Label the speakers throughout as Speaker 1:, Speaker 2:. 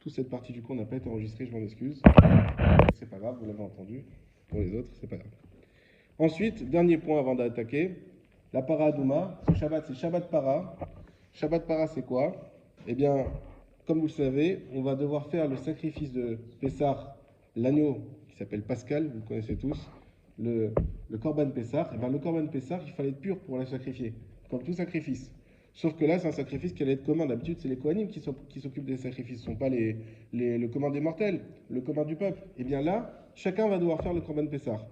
Speaker 1: toute cette partie du cours n'a pas été enregistrée, je m'en excuse. C'est pas grave, vous l'avez entendu. Pour les autres, c'est pas grave. Ensuite, dernier point avant d'attaquer, la para Adouma. Ce Shabbat, c'est Shabbat para. Shabbat para, c'est quoi? Eh bien, comme vous le savez, on va devoir faire le sacrifice de Pessah, l'agneau qui s'appelle Pascal, vous le connaissez tous, le Korban Pessah. Eh bien, le Korban Pessah, il fallait être pur pour le sacrifier, comme tout sacrifice. Sauf que là, c'est un sacrifice qui allait être commun. D'habitude, c'est les Kohanim qui s'occupent des sacrifices, ce ne sont pas le commun des mortels, le commun du peuple. Eh bien là, chacun va devoir faire le Korban Pessah.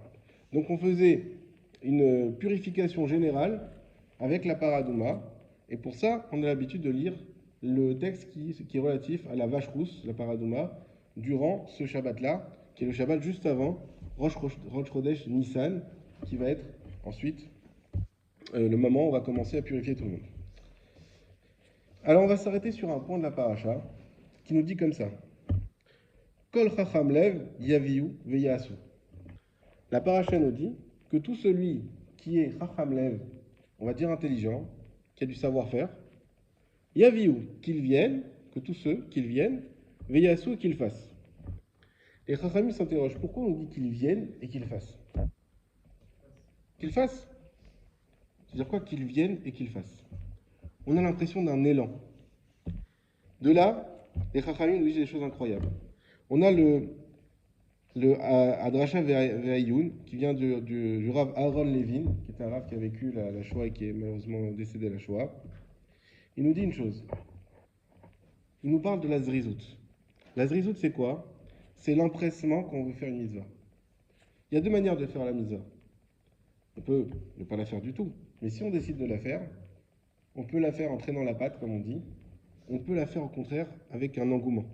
Speaker 1: Donc on faisait une purification générale avec la paradouma. Et pour ça, on a l'habitude de lire le texte qui est relatif à la vache rousse, la paradouma, durant ce Shabbat-là, qui est le Shabbat juste avant Rosh Chodesh Nissan, qui va être ensuite le moment où on va commencer à purifier tout le monde. Alors on va s'arrêter sur un point de la paracha qui nous dit comme ça. Kol chacham lev yaviu veyasu. La paracha nous dit que tout celui qui est chacham lev, on va dire intelligent, qui a du savoir-faire, yaviu, qu'il vienne, que tous ceux qu'ils viennent, veyasu et qu'ils fassent. Et chachamim s'interroge, pourquoi on dit qu'ils viennent et qu'ils fassent? Qu'ils fassent? C'est-à-dire quoi qu'ils viennent et qu'ils fassent? On a l'impression d'un élan. De là, les chachamim nous disent des choses incroyables. On a le Adrasha Ve'ayun, qui vient du Rav Aaron Levin, qui est un Rav qui a vécu la Shoah et qui est malheureusement décédé à la Shoah. Il nous dit une chose. Il nous parle de la Zrizout. La Zrizout, c'est quoi? C'est l'empressement quand on veut faire une mitzvah. Il y a deux manières de faire la mitzvah. On peut ne pas la faire du tout, mais si on décide de la faire, on peut la faire en traînant la patte, comme on dit. On peut la faire au contraire avec un engouement.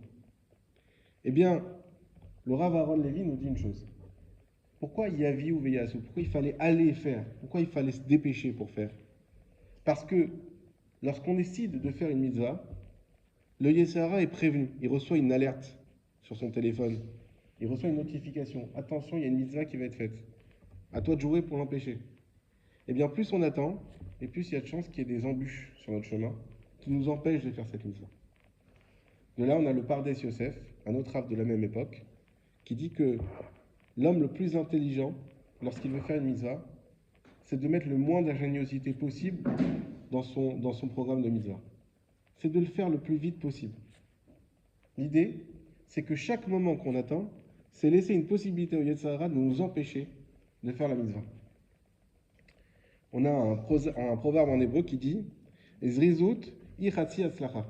Speaker 1: Eh bien, le Rav Aaron Levin nous dit une chose. Pourquoi Yavi ou Veyasu? Pourquoi il fallait aller faire? Pourquoi il fallait se dépêcher pour faire? Parce que lorsqu'on décide de faire une mitzvah, le Yetzirah est prévenu. Il reçoit une alerte sur son téléphone. Il reçoit une notification. Attention, il y a une mitzvah qui va être faite. À toi de jouer pour l'empêcher. Et bien, plus on attend, et plus il y a de chances qu'il y ait des embûches sur notre chemin qui nous empêchent de faire cette mitzvah. De là, on a le Pardes Yosef, un autre Rav de la même époque, qui dit que l'homme le plus intelligent, lorsqu'il veut faire une mitzvah, c'est de mettre le moins d'ingéniosité possible dans son programme de mitzvah. C'est de le faire le plus vite possible. L'idée, c'est que chaque moment qu'on attend, c'est laisser une possibilité au Yetzirah de nous empêcher de faire la mitzvah. On a un proverbe en hébreu qui dit « Zrizut ichatzi atzlacha ».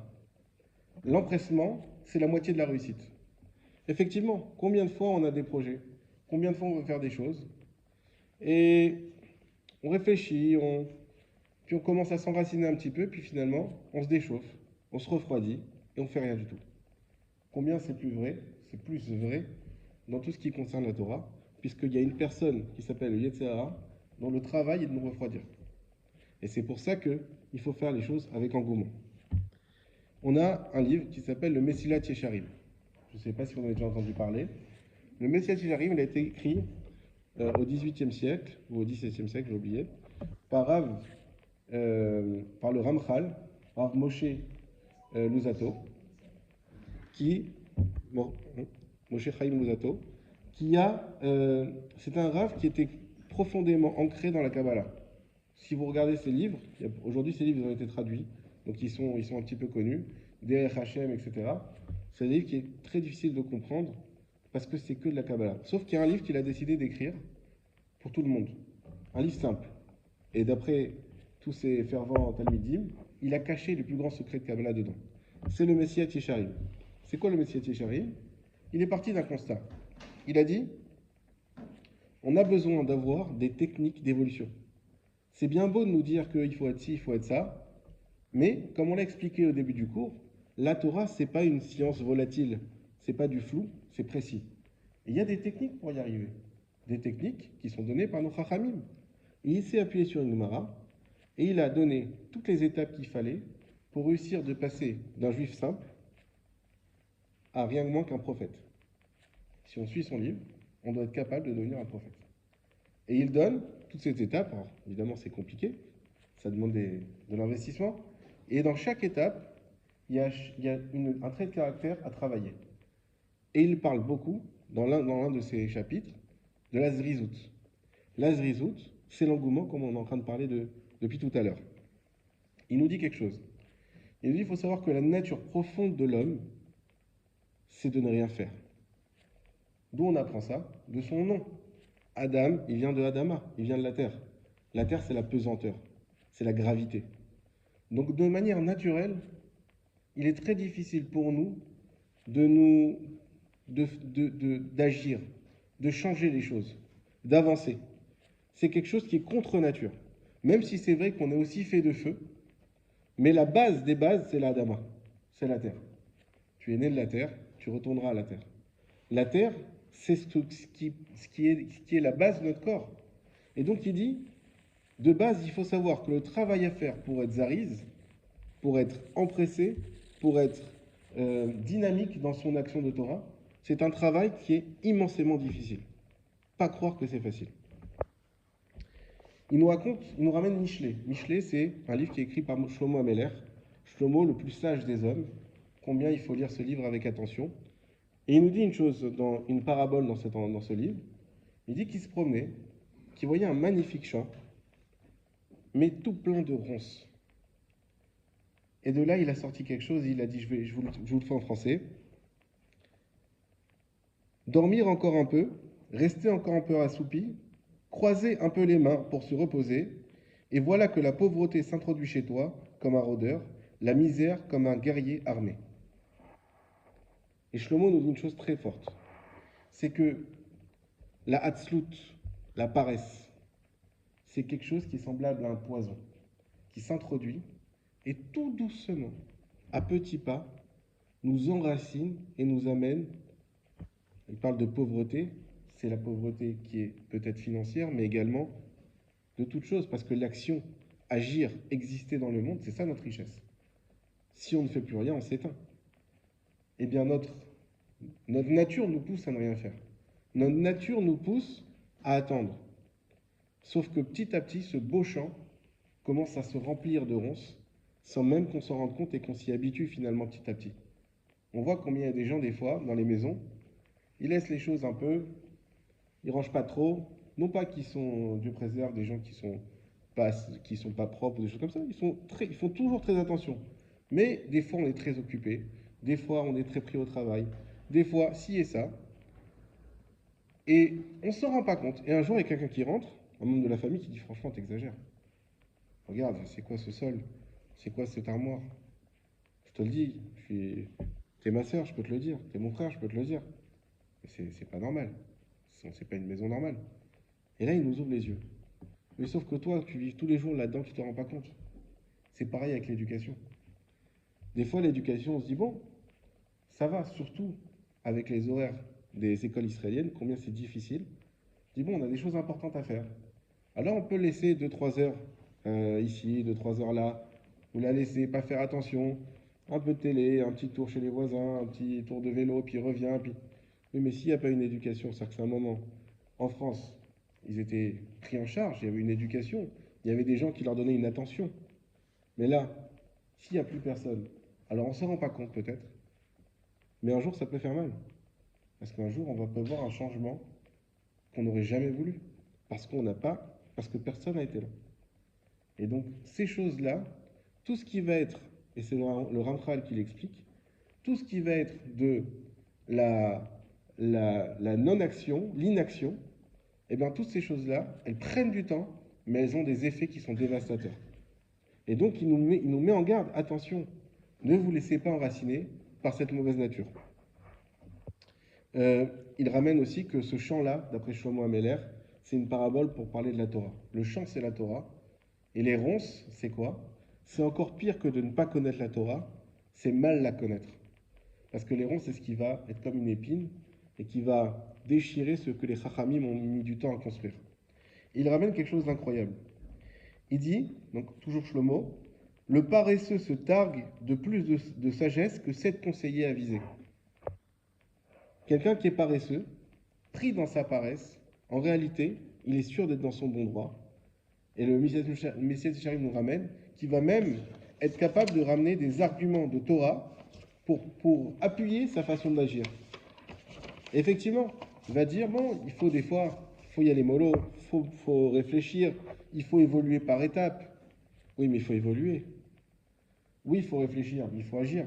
Speaker 1: L'empressement, c'est la moitié de la réussite. Effectivement, combien de fois on a des projets? Combien de fois on veut faire des choses? Et on réfléchit, puis on commence à s'enraciner un petit peu, puis finalement, on se déchauffe, on se refroidit, et on ne fait rien du tout. Combien c'est plus vrai? C'est plus vrai dans tout ce qui concerne la Torah, puisqu'il y a une personne qui s'appelle le Yetzirah, dont le travail est de nous refroidir. Et c'est pour ça qu'il faut faire les choses avec engouement. On a un livre qui s'appelle le Messilat Yesharim. Je ne sais pas si vous en avez déjà entendu parler. Le Messilat Yesharim, il a été écrit au XVIIIe siècle, ou au XVIIe siècle, j'ai oublié, par le Ramchal, Rav Moshe Luzzatto, Moshe Chaim Luzzatto, c'est un Rav qui était profondément ancré dans la Kabbalah. Si vous regardez ces livres, aujourd'hui ces livres ont été traduits, donc ils sont un petit peu connus, Derech Hashem, etc. C'est un livre qui est très difficile de comprendre parce que c'est que de la Kabbalah. Sauf qu'il y a un livre qu'il a décidé d'écrire pour tout le monde. Un livre simple. Et d'après tous ces fervents Talmidim, il a caché les plus grands secrets de Kabbalah dedans. C'est le Messilat Yesharim. C'est quoi le Messilat Yesharim? Il est parti d'un constat. Il a dit, on a besoin d'avoir des techniques d'évolution. C'est bien beau de nous dire qu'il faut être ci, il faut être ça, mais comme on l'a expliqué au début du cours, la Torah, c'est pas une science volatile, c'est pas du flou, c'est précis. Et il y a des techniques pour y arriver, des techniques qui sont données par nos Chachamim. Et il s'est appuyé sur une Gemara et il a donné toutes les étapes qu'il fallait pour réussir de passer d'un juif simple à rien de moins qu'un prophète. Si on suit son livre, on doit être capable de devenir un prophète. Et il donne toutes ces étapes. Alors, évidemment, c'est compliqué, ça demande de l'investissement. Et dans chaque étape, il y a un trait de caractère à travailler. Et il parle beaucoup, dans l'un de ses chapitres, de la zrizout. La zrizout, c'est l'engouement, comme on est en train de parler depuis tout à l'heure. Il nous dit quelque chose. Il nous dit qu'il faut savoir que la nature profonde de l'homme, c'est de ne rien faire. D'où on apprend ça? De son nom. Adam, il vient de Adama, il vient de la terre. La terre, c'est la pesanteur, c'est la gravité. Donc, de manière naturelle, il est très difficile pour nous d'agir, de changer les choses, d'avancer. C'est quelque chose qui est contre nature. Même si c'est vrai qu'on est aussi fait de feu, mais la base des bases, c'est l'Adama, c'est la terre. Tu es né de la terre, tu retourneras à la terre. La terre, c'est ce qui est la base de notre corps. Et donc il dit, de base, il faut savoir que le travail à faire pour être zariz, pour être empressé, pour être dynamique dans son action de Torah, c'est un travail qui est immensément difficile. Pas croire que c'est facile. Il nous ramène Michelet. Michelet, c'est un livre qui est écrit par Shlomo Ameler. Shlomo, le plus sage des hommes. Combien il faut lire ce livre avec attention. Et il nous dit une chose, dans une parabole dans ce livre. Il dit qu'il se promenait, qu'il voyait un magnifique champ, mais tout plein de ronces. Et de là, il a sorti quelque chose, il a dit, je vous le fais en français. Dormir encore un peu, rester encore un peu assoupi, croiser un peu les mains pour se reposer, et voilà que la pauvreté s'introduit chez toi comme un rôdeur, la misère comme un guerrier armé. Et Shlomo nous dit une chose très forte, c'est que la hatzlut, la paresse, c'est quelque chose qui est semblable à un poison, qui s'introduit et tout doucement, à petits pas, nous enracine et nous amène. Il parle de pauvreté, c'est la pauvreté qui est peut-être financière, mais également de toute chose, parce que l'action, agir, exister dans le monde, c'est ça notre richesse. Si on ne fait plus rien, on s'éteint. Eh bien, notre nature nous pousse à ne rien faire. Notre nature nous pousse à attendre. Sauf que petit à petit, ce beau champ commence à se remplir de ronces, sans même qu'on s'en rende compte et qu'on s'y habitue finalement petit à petit. On voit combien il y a des gens, des fois, dans les maisons, ils laissent les choses un peu, ils rangent pas trop, non pas qu'ils sont, Dieu préserve, des gens qui sont pas propres, des choses comme ça, ils font toujours très attention. Mais des fois, on est très occupé, des fois, on est très pris au travail, des fois, ci et ça, et on s'en rend pas compte. Et un jour, il y a quelqu'un qui rentre, un membre de la famille, qui dit, franchement, t'exagères. Regarde, c'est quoi ce sol? C'est quoi cette armoire? Je te le dis, t'es ma soeur, je peux te le dire. T'es mon frère, je peux te le dire. Mais c'est pas normal. C'est pas une maison normale. Et là, il nous ouvre les yeux. Mais sauf que toi, tu vis tous les jours là-dedans, tu te rends pas compte. C'est pareil avec l'éducation. Des fois, l'éducation, on se dit, bon, ça va, surtout avec les horaires des écoles israéliennes, combien c'est difficile. On se dit, bon, on a des choses importantes à faire. Alors, on peut laisser 2-3 heures ici, 2-3 heures là, ou la laisser, pas faire attention, un peu de télé, un petit tour chez les voisins, un petit tour de vélo, puis revient, puis... Oui, mais s'il n'y a pas une éducation, c'est-à-dire que c'est un moment. En France, ils étaient pris en charge, il y avait une éducation, il y avait des gens qui leur donnaient une attention. Mais là, s'il n'y a plus personne, alors on ne s'en rend pas compte peut-être, mais un jour ça peut faire mal. Parce qu'un jour on va prévoir un changement qu'on n'aurait jamais voulu. Parce que personne n'a été là. Et donc ces choses-là, tout ce qui va être, et c'est le Ramchal qui l'explique, tout ce qui va être de la, la non-action, l'inaction, eh bien toutes ces choses-là, elles prennent du temps, mais elles ont des effets qui sont dévastateurs. Et donc il nous met en garde, attention, ne vous laissez pas enraciner par cette mauvaise nature. Il ramène aussi que ce chant-là, d'après Shlomo Ameler, c'est une parabole pour parler de la Torah. Le chant, c'est la Torah. Et les ronces, c'est quoi? C'est encore pire que de ne pas connaître la Torah, c'est mal la connaître. Parce que les ronces, c'est ce qui va être comme une épine et qui va déchirer ce que les Chachamim ont mis du temps à construire. Il ramène quelque chose d'incroyable. Il dit, donc toujours Shlomo, le paresseux se targue de plus de sagesse que 7 conseillers avisés. Quelqu'un qui est paresseux, pris dans sa paresse, en réalité, il est sûr d'être dans son bon droit. Et le Messias Charim nous ramène qu'il va même être capable de ramener des arguments de Torah pour appuyer sa façon d'agir. Effectivement, il va dire, bon, il faut des fois, il faut y aller mollo, faut réfléchir, il faut évoluer par étapes. Oui, mais il faut évoluer. Oui, il faut réfléchir, mais il faut agir.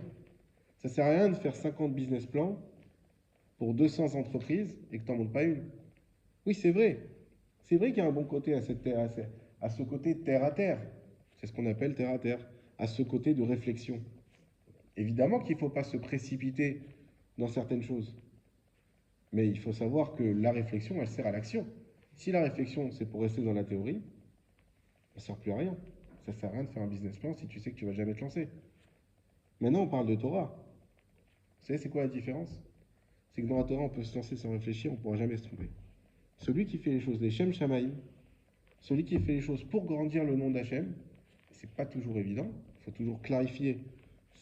Speaker 1: Ça ne sert à rien de faire 50 business plans pour 200 entreprises et que tu n'en montes pas une. Oui, c'est vrai. C'est vrai qu'il y a un bon côté à ce côté terre à terre. C'est ce qu'on appelle terre à terre. À ce côté de réflexion. Évidemment qu'il ne faut pas se précipiter dans certaines choses. Mais il faut savoir que la réflexion, elle sert à l'action. Si la réflexion, c'est pour rester dans la théorie, ça ne sert plus à rien. Ça ne sert à rien de faire un business plan si tu sais que tu ne vas jamais te lancer. Maintenant, on parle de Torah. Vous savez, c'est quoi la différence? C'est que dans la Torah, on peut se lancer sans réfléchir, on ne pourra jamais se tromper. Celui qui fait les choses, les Shem Shamaïm, celui qui fait les choses pour grandir le nom d'Hachem, c'est pas toujours évident, il faut toujours clarifier.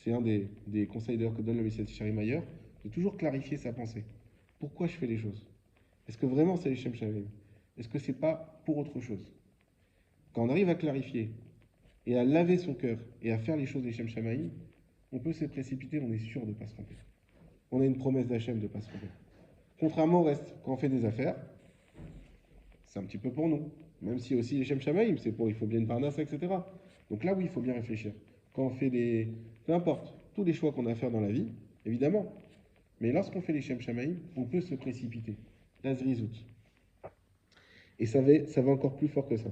Speaker 1: C'est un des conseils d'ailleurs que donne le Messias Shari Mayer, de toujours clarifier sa pensée. Pourquoi je fais les choses? Est-ce que vraiment c'est les Shem Shamaïm? Est-ce que c'est pas pour autre chose? Quand on arrive à clarifier et à laver son cœur et à faire les choses des Shem Shamaïm, on peut se précipiter, on est sûr de ne pas se tromper. On a une promesse d'Hachem de ne pas se tromper. Contrairement au reste, quand on fait des affaires, c'est un petit peu pour nous. Même si aussi les Shem Shamaïm, c'est pour, il faut bien une parnasse, etc. Donc là, oui, il faut bien réfléchir. Quand on fait des... Peu importe, tous les choix qu'on a à faire dans la vie, évidemment. Mais lorsqu'on fait les Shem Shamaïm, on peut se précipiter. La zrizout. Et ça va encore plus fort que ça.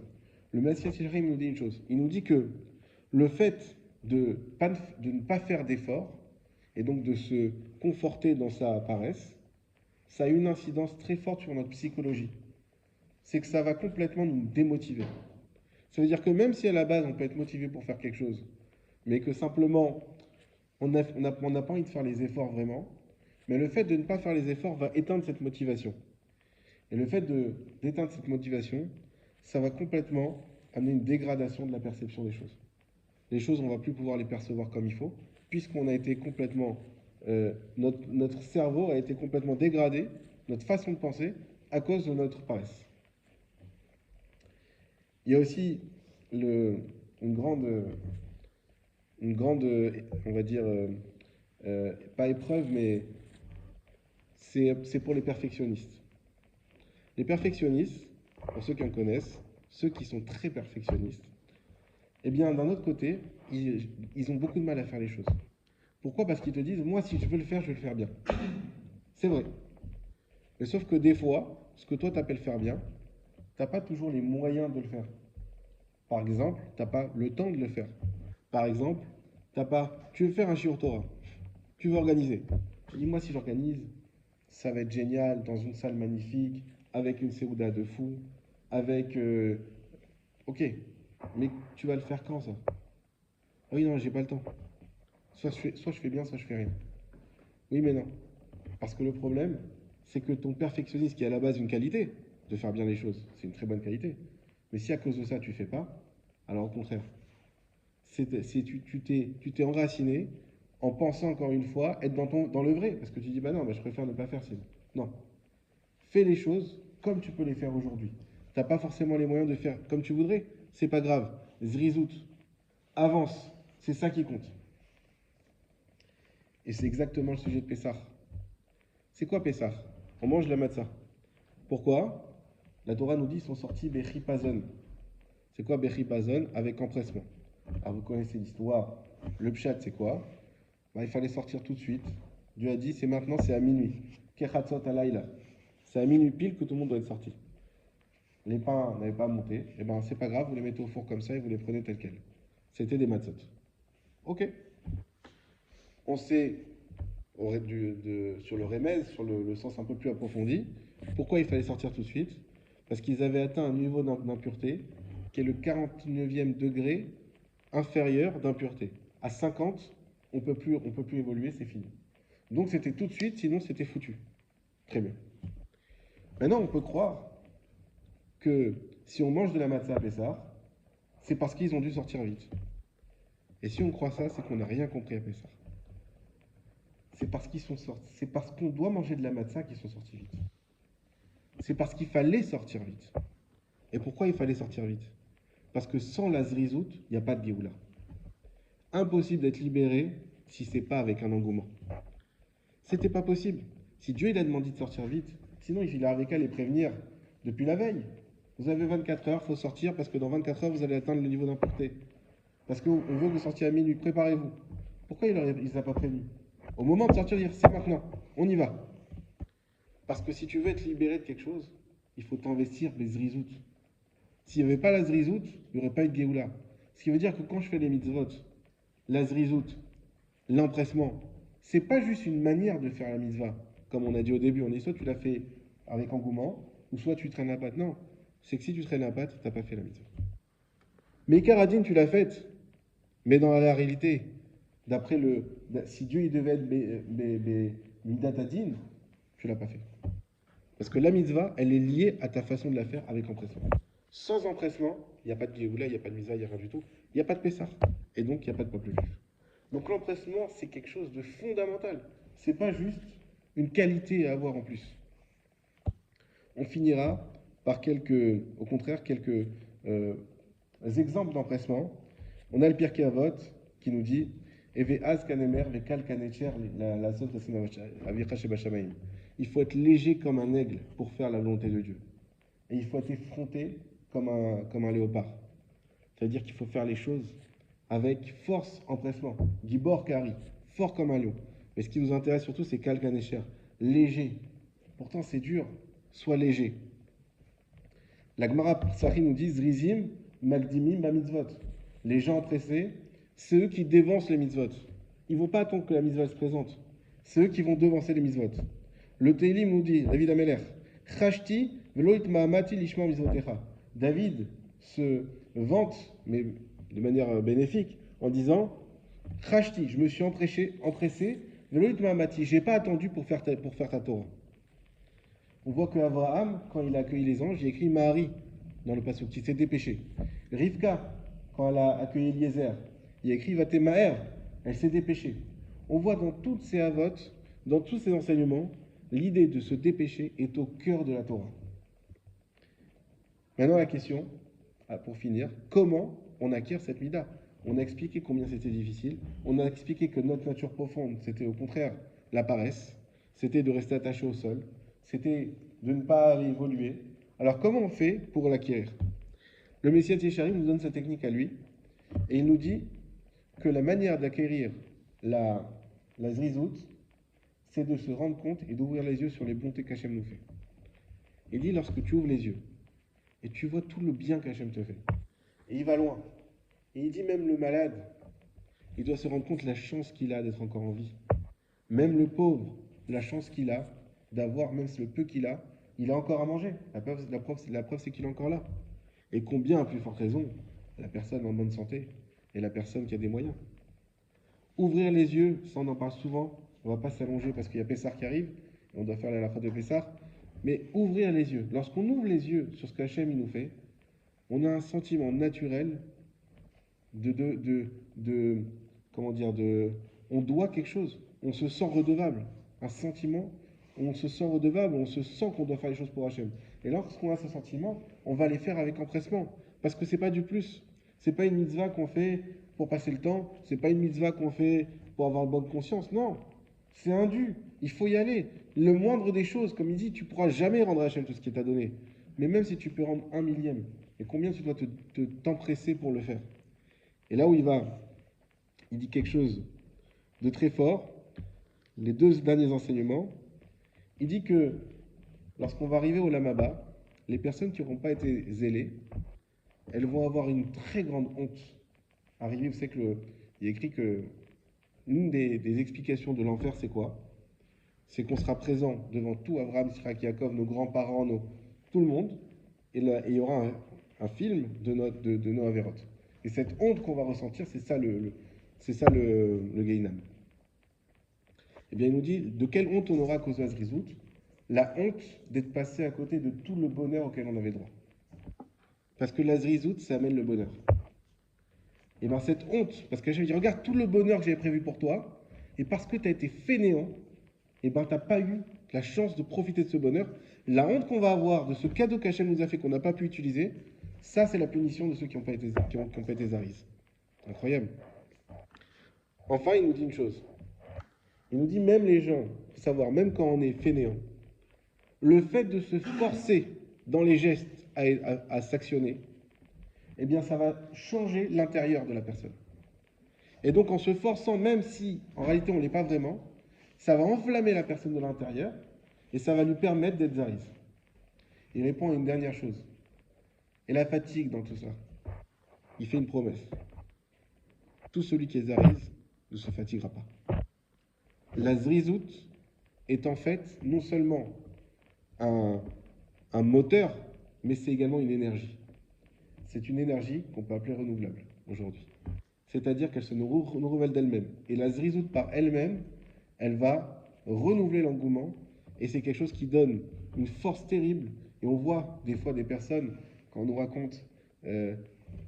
Speaker 1: Le Messias Shamaïm nous dit une chose. Il nous dit que le fait de ne pas faire d'efforts, et donc de se conforter dans sa paresse, ça a une incidence très forte sur notre psychologie. C'est que ça va complètement nous démotiver. Ça veut dire que même si à la base on peut être motivé pour faire quelque chose, mais que simplement on n'a pas envie de faire les efforts vraiment, mais le fait de ne pas faire les efforts va éteindre cette motivation. Et le fait d'éteindre cette motivation, ça va complètement amener une dégradation de la perception des choses. Les choses, on ne va plus pouvoir les percevoir comme il faut, puisqu'on a été complètement... notre cerveau a été complètement dégradé, notre façon de penser, à cause de notre paresse. Il y a aussi une grande, on va dire, pas épreuve, mais c'est pour les perfectionnistes. Les perfectionnistes, pour ceux qui en connaissent, ceux qui sont très perfectionnistes, eh bien, d'un autre côté, ils ont beaucoup de mal à faire les choses. Pourquoi? Parce qu'ils te disent, moi, si je veux le faire, je vais le faire bien. C'est vrai. Mais sauf que des fois, ce que toi, tu appelles faire bien, tu n'as pas toujours les moyens de le faire. Par exemple, tu n'as pas le temps de le faire. Par exemple, tu veux faire un shiur Torah. Tu veux organiser. Dis-moi si j'organise, ça va être génial, dans une salle magnifique, avec une séouda de fou, avec... ok, mais tu vas le faire quand, ça? Ah oui, non, j'ai pas le temps. Soit je fais bien, soit je fais rien. Oui, mais non. Parce que le problème, c'est que ton perfectionnisme, qui est à la base une qualité, de faire bien les choses, c'est une très bonne qualité. Mais si à cause de ça, tu fais pas, alors au contraire, tu t'es enraciné en pensant encore une fois être dans le vrai. Parce que tu dis, bah non, bah, je préfère ne pas faire sinon. Non. Fais les choses comme tu peux les faire aujourd'hui. Tu n'as pas forcément les moyens de faire comme tu voudrais. C'est pas grave. Zrizout. Avance. C'est ça qui compte. Et c'est exactement le sujet de Pessah. C'est quoi Pessah? On mange la matzah. Pourquoi? La Torah nous dit qu'ils sont sortis Bechipazon. C'est quoi Bechipazon? Avec empressement. Alors vous connaissez l'histoire. Le pshat, c'est quoi? Bah, il fallait sortir tout de suite. Dieu a dit, c'est maintenant, c'est à minuit. Kechatzot alayla. C'est à minuit pile que tout le monde doit être sorti. Les pains n'avaient pas monté. Et ben c'est pas grave, vous les mettez au four comme ça et vous les prenez tels quels. C'était des matzot. Ok. On sait sur le remède, sur le sens un peu plus approfondi, pourquoi il fallait sortir tout de suite? Parce qu'ils avaient atteint un niveau d'impureté qui est le 49e degré inférieur d'impureté. À 50, on peut plus évoluer, c'est fini. Donc c'était tout de suite, sinon c'était foutu. Très bien. Maintenant, on peut croire que si on mange de la matzah à Pessah, c'est parce qu'ils ont dû sortir vite. Et si on croit ça, c'est qu'on n'a rien compris à Pessah. C'est parce qu'ils sont sortis. C'est parce qu'on doit manger de la matzah qu'ils sont sortis vite. C'est parce qu'il fallait sortir vite. Et pourquoi il fallait sortir vite? Parce que sans la zrizout, il n'y a pas de Géoula. Impossible d'être libéré si c'est pas avec un engouement. C'était pas possible. Si Dieu il a demandé de sortir vite, sinon il avait qu'à les prévenir depuis la veille. Vous avez 24 heures, il faut sortir parce que dans 24 heures, vous allez atteindre le niveau d'impureté. Parce qu'on veut que vous sortiez à minuit, préparez-vous. Pourquoi il ne les a pas prévenus? Au moment de sortir, dire c'est maintenant, on y va. Parce que si tu veux être libéré de quelque chose, il faut t'investir les zrizout. S'il n'y avait pas la zrizout, il n'y aurait pas eu de Géoula. Ce qui veut dire que quand je fais les mitzvot, la zrizout, l'empressement, c'est pas juste une manière de faire la mitzvah. Comme on a dit au début, on dit soit tu l'as fait avec engouement, ou soit tu traînes la patte. Non, c'est que si tu traînes la patte, tu n'as pas fait la mitzvah. Mais Karadine, tu l'as faite. Mais dans la réalité, d'après si Dieu il devait être Midatadine, tu l'as pas fait. Parce que la mitzvah, elle est liée à ta façon de la faire avec empressement. Sans empressement, il n'y a pas de Géoula, il n'y a pas de mitzvah, il n'y a rien du tout. Il n'y a pas de Pessah. Et donc, il n'y a pas de peuple juif. Donc l'empressement, c'est quelque chose de fondamental. C'est pas juste une qualité à avoir en plus. On finira par au contraire, quelques exemples d'empressement. On a le Pirkei Avot qui nous dit il faut être léger comme un aigle pour faire la volonté de Dieu. Et il faut être effronté comme un léopard. C'est-à-dire qu'il faut faire les choses avec force, empressement. Gibor Kari, fort comme un lion. Mais ce qui nous intéresse surtout, c'est Kal Kanesher, léger. Pourtant, c'est dur. Sois léger. La Gemara Psari nous dit Zrizim, Magdimim, Bamitzvot. Les gens empressés, c'est eux qui dévancent les mitzvot. Ils ne vont pas attendre que la mitzvah se présente. C'est eux qui vont devancer les mitzvot. Le Teilim nous dit, David Ameler, Chashti, veloit mahamati lishma mitzvotecha. David se vante, mais de manière bénéfique, en disant Chashti, je me suis empressé, veloit mahamati, je n'ai pas attendu pour faire ta Torah. On voit que Abraham, quand il a accueilli les anges, il a écrit Mahari dans le passage qui s'est dépêché. Rivka, quand elle a accueilli Eliezer, il a écrit Vatemaher, elle s'est dépêchée. On voit dans toutes ces avotes, dans tous ces enseignements, l'idée de se dépêcher est au cœur de la Torah. Maintenant la question, pour finir, comment on acquiert cette mida? On a expliqué combien c'était difficile, on a expliqué que notre nature profonde, c'était au contraire la paresse, c'était de rester attaché au sol, c'était de ne pas évoluer. Alors comment on fait pour l'acquérir? Le Messias Yesharim nous donne sa technique à lui, et il nous dit que la manière d'acquérir la zrizout, c'est de se rendre compte et d'ouvrir les yeux sur les bontés qu'Hachem nous fait. Il dit, lorsque tu ouvres les yeux, et tu vois tout le bien qu'Hachem te fait, et il va loin, et il dit même le malade, il doit se rendre compte de la chance qu'il a d'être encore en vie. Même le pauvre, la chance qu'il a d'avoir, même le peu qu'il a encore à manger. La preuve c'est qu'il est encore là. Et combien, à plus forte raison, la personne en bonne santé et la personne qui a des moyens. Ouvrir les yeux, ça on en parle souvent, on ne va pas s'allonger parce qu'il y a Pessar qui arrive, et on doit faire la halakha de Pessar, mais ouvrir les yeux. Lorsqu'on ouvre les yeux sur ce qu'Hachem il nous fait, on a un sentiment naturel on doit quelque chose, on se sent redevable, un sentiment, on se sent redevable, on se sent qu'on doit faire les choses pour Hachem. Et lorsqu'on a ce sentiment, on va les faire avec empressement, parce que c'est pas du plus, c'est pas une mitzvah qu'on fait pour passer le temps, c'est pas une mitzvah qu'on fait pour avoir une bonne conscience, non, c'est un dû, il faut y aller. Le moindre des choses, comme il dit, tu pourras jamais rendre à Hachem tout ce qui t'a donné, mais même si tu peux rendre 1/1000, et combien tu dois t'empresser pour le faire. Et là où il dit quelque chose de très fort, les 2 derniers enseignements, il dit que lorsqu'on va arriver au Lamaba, les personnes qui n'auront pas été zélées, elles vont avoir une très grande honte. Arriver, vous savez il est écrit que l'une des explications de l'enfer, c'est quoi? C'est qu'on sera présent devant tout Abraham, Yitzhak, Yaakov, nos grands-parents, tout le monde, et il y aura un film de nos Averot. Et cette honte qu'on va ressentir, c'est ça le Gainam. Eh bien, il nous dit, de quelle honte on aura à cause de la Zrizout? La honte d'être passé à côté de tout le bonheur auquel on avait droit. Parce que la Zrizout, ça amène le bonheur. Et bien cette honte, parce que j'ai dit, regarde tout le bonheur que j'avais prévu pour toi, et parce que tu as été fainéant, et bien tu n'as pas eu la chance de profiter de ce bonheur. La honte qu'on va avoir de ce cadeau qu'Hachem nous a fait, qu'on n'a pas pu utiliser, ça c'est la punition de ceux qui n'ont pas été zaris. Incroyable. Enfin, il nous dit une chose. Il nous dit même les gens, il faut savoir, même quand on est fainéant, le fait de se forcer dans les gestes à s'actionner, eh bien, ça va changer l'intérieur de la personne. Et donc, en se forçant, même si en réalité on ne l'est pas vraiment, ça va enflammer la personne de l'intérieur et ça va lui permettre d'être zaris. Il répond à une dernière chose. Et la fatigue dans tout ça. Il fait une promesse. Tout celui qui est zaris ne se fatiguera pas. La zrizout est en fait non seulement un, un moteur, mais c'est également une énergie. C'est une énergie qu'on peut appeler renouvelable aujourd'hui. C'est-à-dire qu'elle se renouvelle d'elle-même. Et la zrizout par elle-même, elle va renouveler l'engouement. Et c'est quelque chose qui donne une force terrible. Et on voit des fois des personnes, quand on nous raconte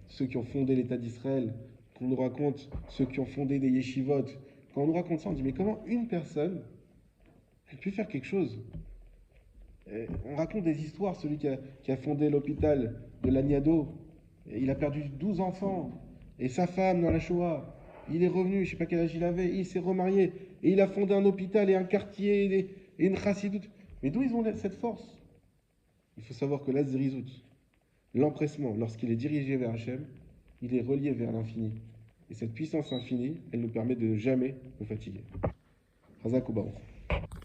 Speaker 1: ceux qui ont fondé l'État d'Israël, qu'on nous raconte ceux qui ont fondé des yeshivot, quand on nous raconte ça, on dit mais comment une personne, elle peut faire quelque chose? On raconte des histoires, celui qui a fondé l'hôpital de Laniado, il a perdu 12 enfants, et sa femme dans la Shoah, il est revenu, je ne sais pas quel âge il avait, il s'est remarié, et il a fondé un hôpital et un quartier et une chassidoute. Mais d'où ils ont cette force? Il faut savoir que l'Azrizout, l'empressement, lorsqu'il est dirigé vers Hachem, il est relié vers l'infini. Et cette puissance infinie, elle nous permet de ne jamais nous fatiguer. Hazak ou Baruch.